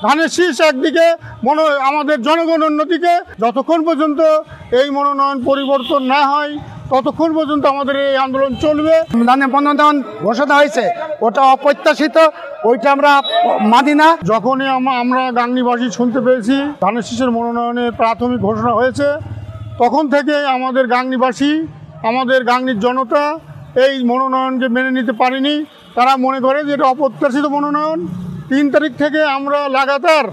ধানের শীষ একদিকে আমাদের জনগণ অন্যদিকে। যতক্ষণ পর্যন্ত এই মনোনয়ন পরিবর্তন না হয় ততক্ষণ পর্যন্ত আমাদের এই আন্দোলন চলবে। ধানের মনোনয়ন ঘোষণা হয়েছে ওটা অপ্রত্যাশিত, ওইটা আমরা মানি না। যখনই আমরা গাংনীবাসী শুনতে পেয়েছি ধানের শীষের মনোনয়নের প্রাথমিক ঘোষণা হয়েছে, তখন থেকে আমাদের গাংনীবাসী, আমাদের গাংনীর জনতা এই মনোনয়নকে মেনে নিতে পারেনি। তারা মনে করে যে এটা অপ্রত্যাশিত মনোনয়ন। 3 তারিখ থেকে আমরা লাগাতার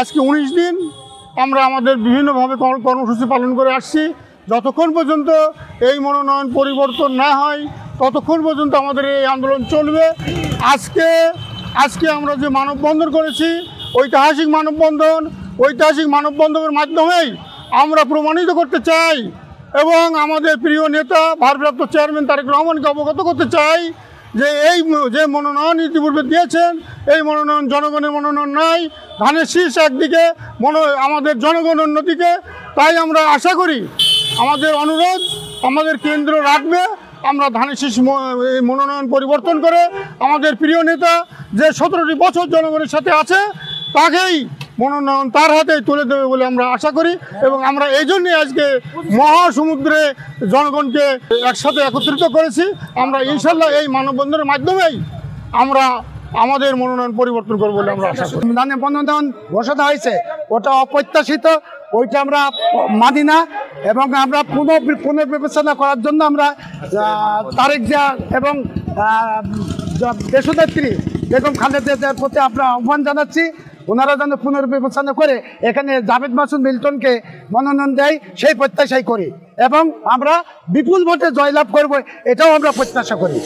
আজকে 19 দিন আমরা আমাদের বিভিন্নভাবে কর্মসূচি পালন করে আসছি। যতক্ষণ পর্যন্ত এই মনোনয়ন পরিবর্তন না হয় ততক্ষণ পর্যন্ত আমাদের এই আন্দোলন চলবে। আজকে আমরা যে মানববন্ধন করেছি, ঐতিহাসিক মানববন্ধনের মাধ্যমেই আমরা প্রমাণিত করতে চাই এবং আমাদের প্রিয় নেতা ভারপ্রাপ্ত চেয়ারম্যান তারেক রহমানকে অবগত করতে চাই যে যে মনোনয়ন ইতিপূর্বে দিয়েছেন এই মনোনয়ন জনগণের মনোনয়ন নাই। ধানের শীষ একদিকে, আমাদের জনগণ অন্যদিকে। তাই আমরা আশা করি, আমাদের অনুরোধ আমাদের কেন্দ্র রাখবে। আমরা ধানের শীষ মনোনয়ন পরিবর্তন করে আমাদের প্রিয় নেতা যে 17টি বছর জনগণের সাথে আছে তাকেই মনোনয়ন তার হাতেই তুলে দেবে বলে আমরা আশা করি। এবং আমরা এই জন্যই আজকে মহাসমুদ্রে জনগণকে একসাথে একত্রিত করেছি। আমরা ইনশাল্লাহ এই মানববন্ধনের মাধ্যমেই আমরা আমাদের মনোনয়ন পরিবর্তন করবো বলে আমরা আশা করি। ধানের মনোনয়ন ঘোষণা হয়েছে ওটা অপ্রত্যাশিত, ওইটা আমরা মানি না। এবং আমরা পুনর্বিবেচনা করার জন্য আমরা তারেক জিয়া এবং দেশনেত্রী বেগম খালেদা জিয়ার প্রতি আমরা আহ্বান জানাচ্ছি, ওনারা যেন পুনর্বিবেচনা করে এখানে জাভেদ মাসুদ মিল্টনকে মনোনয়ন দেয় সেই প্রত্যাশাই করি এবং আমরা বিপুল ভোটে জয়লাভ করব, এটাও আমরা প্রত্যাশা করি।